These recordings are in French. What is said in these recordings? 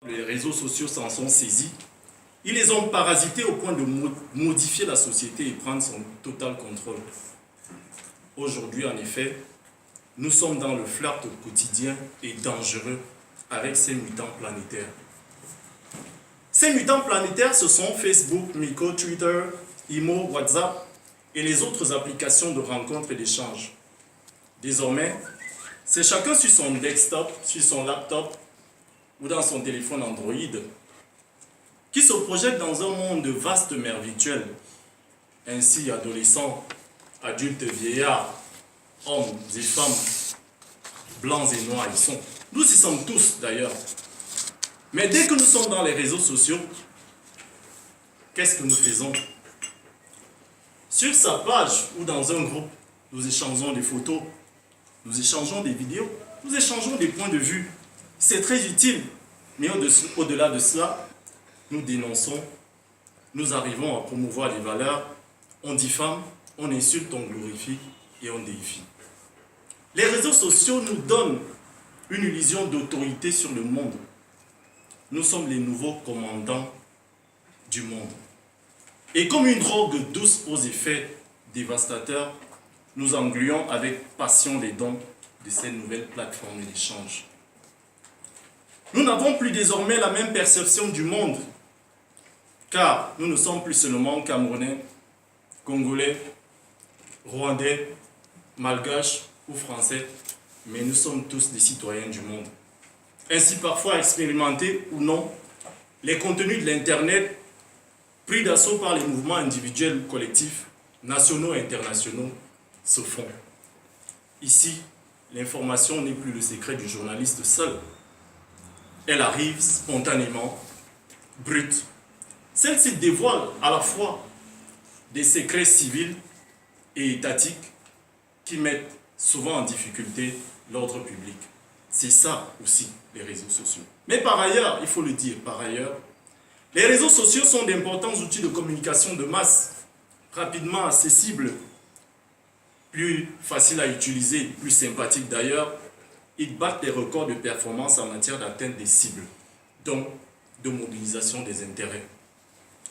Les réseaux sociaux s'en sont saisis. Ils les ont parasités au point de modifier la société et prendre son total contrôle. Aujourd'hui, en effet, nous sommes dans le flirt quotidien et dangereux avec ces mutants planétaires. Ces mutants planétaires, ce sont Facebook, Miko, Twitter, Imo, WhatsApp et les autres applications de rencontres et d'échanges. Désormais, c'est chacun sur son desktop, sur son laptop ou dans son téléphone Android qui se projette dans un monde de vastes mers virtuelles. Ainsi, adolescents, adultes, vieillards, hommes et femmes, blancs et noirs, ils sont. Nous y sommes tous d'ailleurs. Mais dès que nous sommes dans les réseaux sociaux, qu'est-ce que nous faisons? Sur sa page ou dans un groupe, nous échangeons des photos, nous échangeons des vidéos, nous échangeons des points de vue. C'est très utile, mais au-delà de cela, nous dénonçons, nous arrivons à promouvoir les valeurs, on diffame, on insulte, on glorifie et on déifie. Les réseaux sociaux nous donnent une illusion d'autorité sur le monde. Nous sommes les nouveaux commandants du monde. Et comme une drogue douce aux effets dévastateurs, nous engluons avec passion les dons de ces nouvelles plateformes d'échange. Nous n'avons plus désormais la même perception du monde, car nous ne sommes plus seulement Camerounais, Congolais, Rwandais, Malgaches ou Français, mais nous sommes tous des citoyens du monde. Ainsi, parfois expérimentés ou non, les contenus de l'Internet, pris d'assaut par les mouvements individuels ou collectifs, nationaux et internationaux, se font. Ici, l'information n'est plus le secret du journaliste seul. Elle arrive spontanément, brute. Celle-ci dévoile à la fois des secrets civils et étatiques qui mettent souvent en difficulté l'ordre public. C'est ça aussi, les réseaux sociaux. Mais par ailleurs, il faut le dire, par ailleurs, les réseaux sociaux sont d'importants outils de communication de masse, rapidement accessibles, plus faciles à utiliser, plus sympathiques d'ailleurs. Ils battent les records de performance en matière d'atteinte des cibles, donc de mobilisation des intérêts.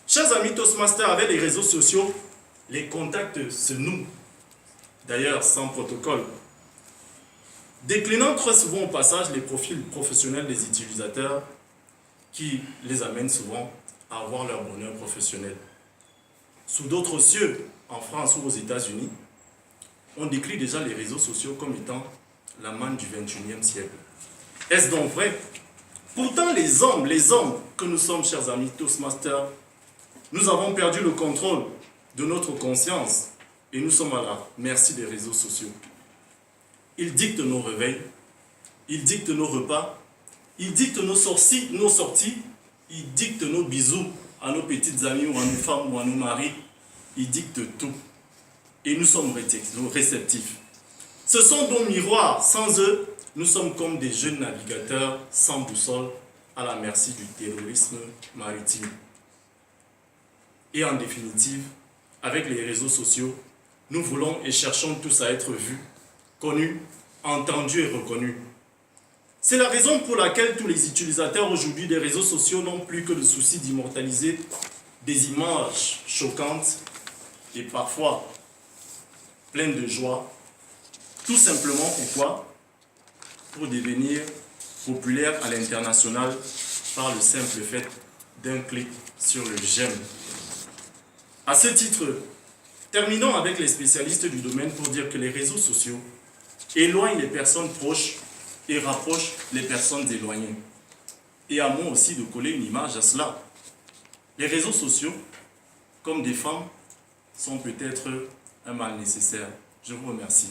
Chers amis Toastmasters, avec les réseaux sociaux, les contacts se nouent, d'ailleurs sans protocole, déclinant très souvent au passage les profils professionnels des utilisateurs qui les amènent souvent à avoir leur bonheur professionnel. Sous d'autres cieux, en France ou aux États-Unis, on décrit déjà les réseaux sociaux comme étant la manne du XXIe siècle. Est-ce donc vrai? Pourtant, les hommes que nous sommes, chers amis Toastmasters, nous avons perdu le contrôle de notre conscience et nous sommes à la merci des réseaux sociaux. Ils dictent nos réveils, ils dictent nos repas, ils dictent nos sorties, ils dictent nos bisous à nos petites amies ou à nos femmes ou à nos maris. Ils dictent tout. Et nous sommes réceptifs. Ce sont nos miroirs. Sans eux, nous sommes comme des jeunes navigateurs sans boussole à la merci du terrorisme maritime. Et en définitive, avec les réseaux sociaux, nous voulons et cherchons tous à être vus, connus, entendus et reconnus. C'est la raison pour laquelle tous les utilisateurs aujourd'hui des réseaux sociaux n'ont plus que le souci d'immortaliser des images choquantes et parfois pleines de joie. Tout simplement pourquoi? Pour devenir populaire à l'international par le simple fait d'un clic sur le j'aime. À ce titre, terminons avec les spécialistes du domaine pour dire que les réseaux sociaux éloignent les personnes proches et rapprochent les personnes éloignées. Et à moi aussi de coller une image à cela. Les réseaux sociaux, comme des femmes, sont peut-être un mal nécessaire. Je vous remercie.